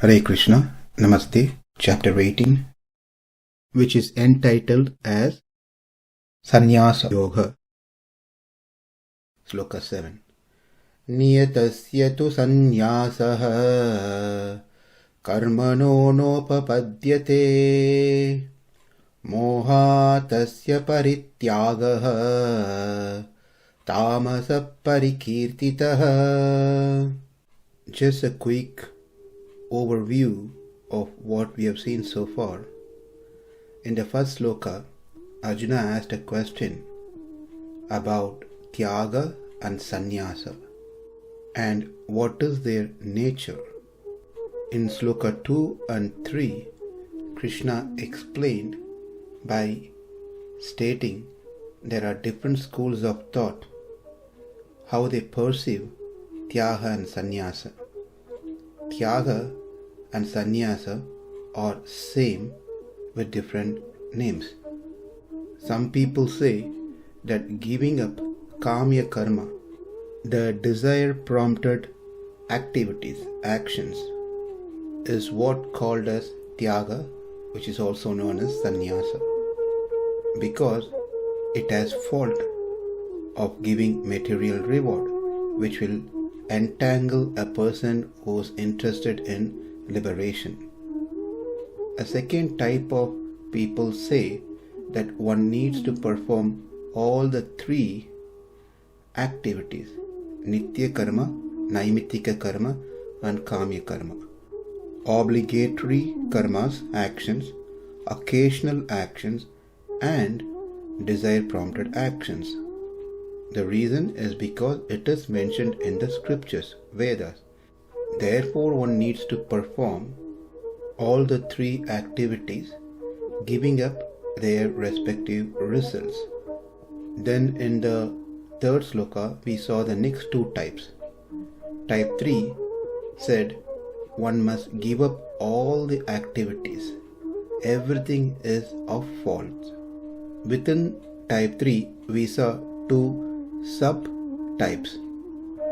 Hare Krishna, Namaste, Chapter 18, which is entitled as Sannyāsa Yoga. Sloka 7. Niyatasya tu sannyāsaḥ karmaṇo nopapadyate mohātasya parityāgas tāmasaḥ parikīrtitaḥ. Just a quick overview of what we have seen so far. In the first sloka, Arjuna asked a question about tyaga and sannyāsa and what is their nature. In sloka 2 and 3, Krishna explained by stating there are different schools of thought, how they perceive tyaga and sannyāsa. Tyaga and sannyāsa are same with different names. Some people say that giving up kamya karma, the desire prompted activities, actions, is what called as tyaga, which is also known as sannyāsa, because it has fault of giving material reward, which will entangle a person who is interested in liberation. A second type of people say that one needs to perform all the three activities: nitya karma, naimittika karma, and kamya karma. Obligatory karmas, actions, occasional actions, and desire prompted actions. The reason is because it is mentioned in the scriptures, Vedas. Therefore, one needs to perform all the three activities, giving up their respective results. Then in the third sloka, we saw the next two types. Type 3 said one must give up all the activities. Everything is of fault. Within type 3, we saw two sub-types.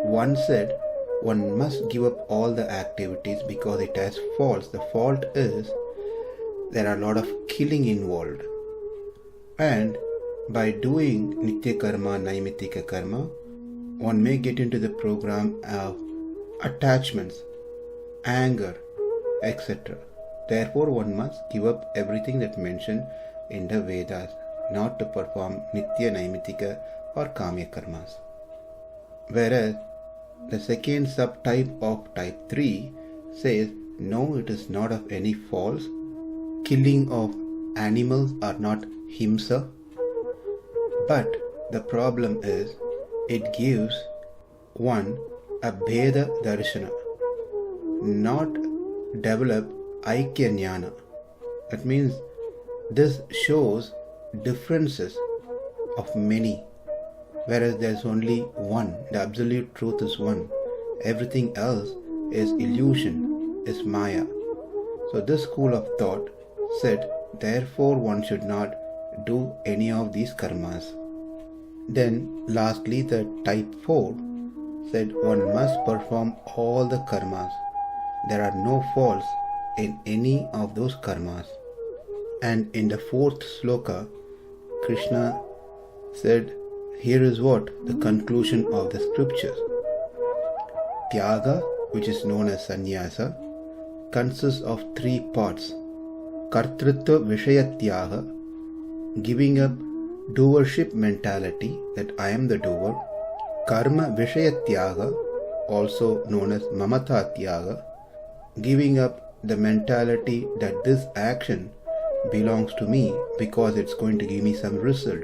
One said one must give up all the activities because it has faults. The fault is there are a lot of killing involved. And by doing nitya karma, naimittika karma, one may get into the program of attachments, anger, etc. Therefore, one must give up everything that mentioned in the Vedas, not to perform nitya, naimittika or kamya karmas. Whereas the second subtype of type 3 says no, it is not of any faults. Killing of animals are not himsa, but the problem is it gives one a bheda darshana, not develop aikya jnana. That means this shows differences of many, whereas there is only one. The absolute truth is one. Everything else is illusion, is maya. So this school of thought said, therefore one should not do any of these karmas. Then lastly, the type 4 said one must perform all the karmas. There are no faults in any of those karmas. And in the fourth sloka, Krishna said, here is what the conclusion of the scriptures. Tyaga, which is known as sannyāsa, consists of three parts. Kartritva vishayatyaga, giving up doership mentality, that I am the doer. Karma vishayatyaga, also known as mamatatyaga, giving up the mentality that this action belongs to me because it's going to give me some result.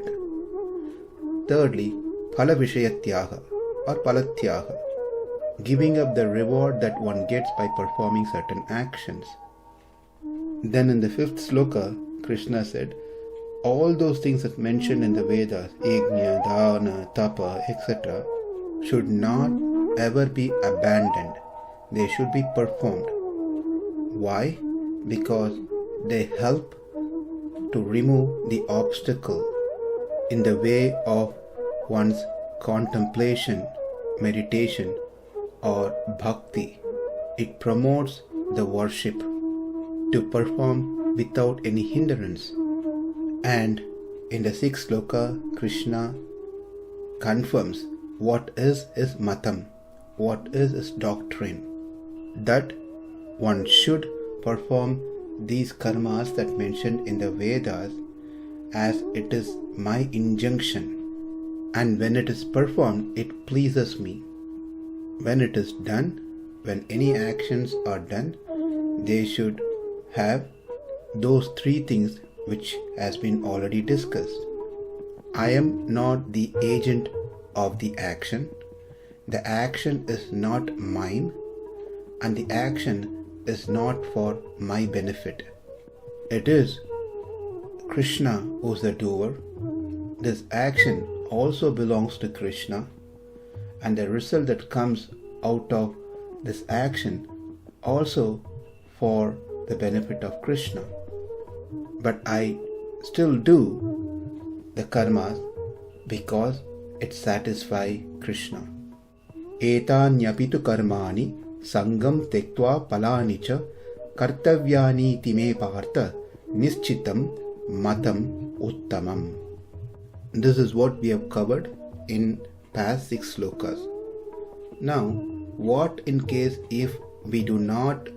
Thirdly, phala vishayatyaga or palatyaga, giving up the reward that one gets by performing certain actions. Then in the fifth sloka, Krishna said, all those things that mentioned in the Vedas, yajna, dana, tapa, etc., should not ever be abandoned. They should be performed. Why? Because they help to remove the obstacle in the way of one's contemplation, meditation, or bhakti. It promotes the worship to perform without any hindrance. And in the 6th sloka, Krishna confirms what is his matam, what is his doctrine, that one should perform these karmas that mentioned in the Vedas as it is my injunction, and when it is performed it pleases me. When it is done, when any actions are done, they should have those 3 things which has been already discussed. I am not the agent of the action. The action is not mine, and the action is not for my benefit. It is Krishna who is the doer. This action also belongs to Krishna, and the result that comes out of this action also for the benefit of Krishna. But I still do the karmas because it satisfies Krishna. Etānyapitu karmāni sangam tektva palāni cha kartavyāni time partha nischitam matam uttamam. This is what we have covered in past 6 slokas. Now, what in case if we do not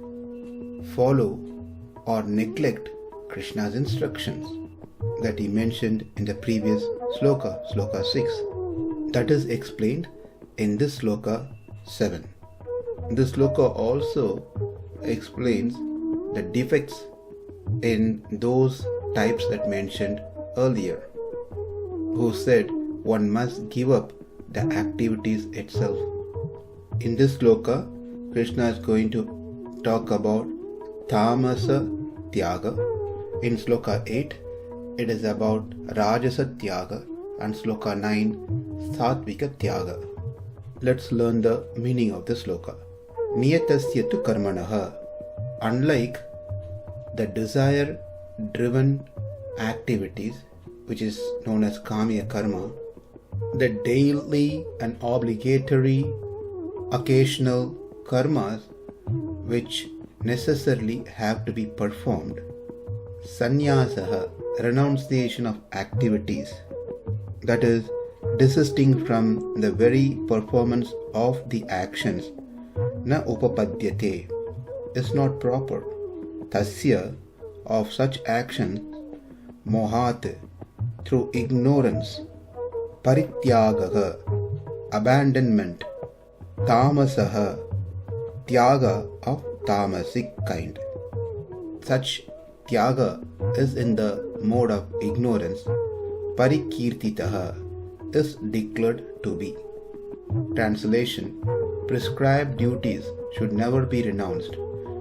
follow or neglect Krishna's instructions that he mentioned in the previous sloka, sloka 6? That is explained in this sloka 7. This sloka also explains the defects in those types that mentioned earlier, who said one must give up the activities itself. In this sloka, Krishna is going to talk about tāmasaḥ. In sloka 8, it is about rājasa, and sloka 9, sattvika. Let's learn the meaning of this sloka. Niyatasya tu karmaṇo. Unlike the desire-driven activities, which is known as kamya karma, the daily and obligatory occasional karmas which necessarily have to be performed, sannyāsaḥ, renunciation of activities, that is, desisting from the very performance of the actions, nopapadyate, is not proper. Tasya, of such actions, mohāt, through ignorance, parityāgas, abandonment, tāmasaḥ, tyaga of tamasic kind. Such tyaga is in the mode of ignorance. Parikīrtitaḥ is declared to be. Translation: prescribed duties should never be renounced.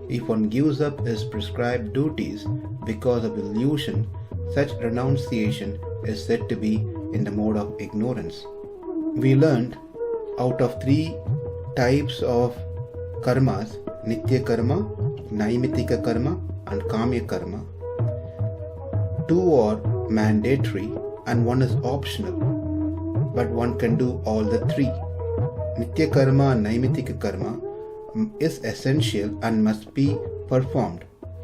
If one gives up his prescribed duties because of illusion, such renunciation is said to be in the mode of ignorance. We learned out of 3 types of karmas, nitya karma, naimittika karma, and kamya karma. 2 are mandatory and 1 is optional, but one can do all the 3. Nitya karma and naimittika karma is essential and must be performed,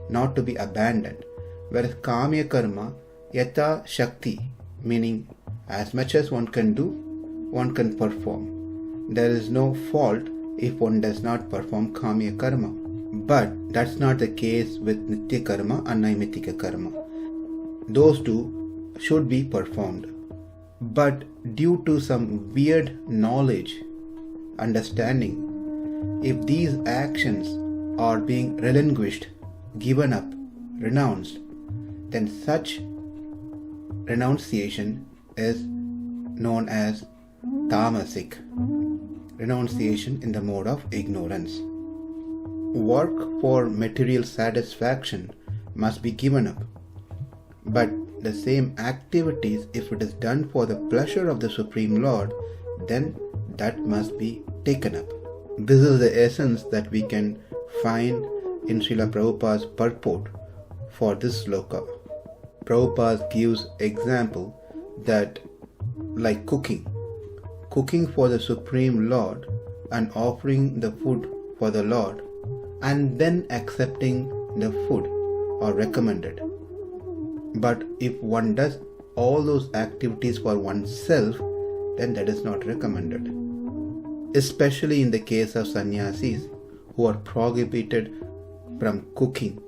not to be abandoned, whereas kamya karma yata shakti, meaning as much as one can do, one can perform. There is no fault if one does not perform kamya karma. But that's not the case with nitya karma and naimittika karma. Those 2 should be performed. But due to some weird knowledge, understanding, if these actions are being relinquished, given up, renounced, then such renunciation is known as tāmasaḥ, renunciation in the mode of ignorance. Work for material satisfaction must be given up, but the same activities, if it is done for the pleasure of the Supreme Lord, then that must be taken up. This is the essence that we can find in Srila Prabhupada's purport for this sloka. Prabhupada gives example that like cooking for the Supreme Lord and offering the food for the Lord and then accepting the food or recommended. But if one does all those activities for oneself, then that is not recommended. Especially in the case of sannyasis who are prohibited from cooking.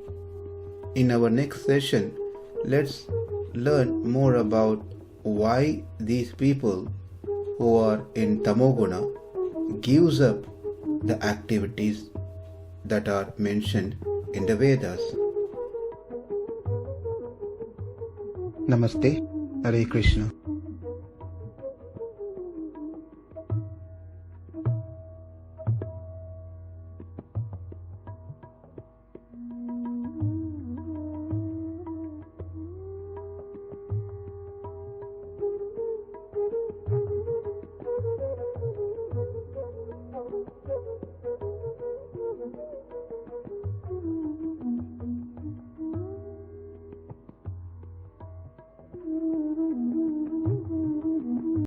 In our next session, let's learn more about why these people who are in tamoguna gives up the activities that are mentioned in the Vedas. Namaste, Hare Krishna.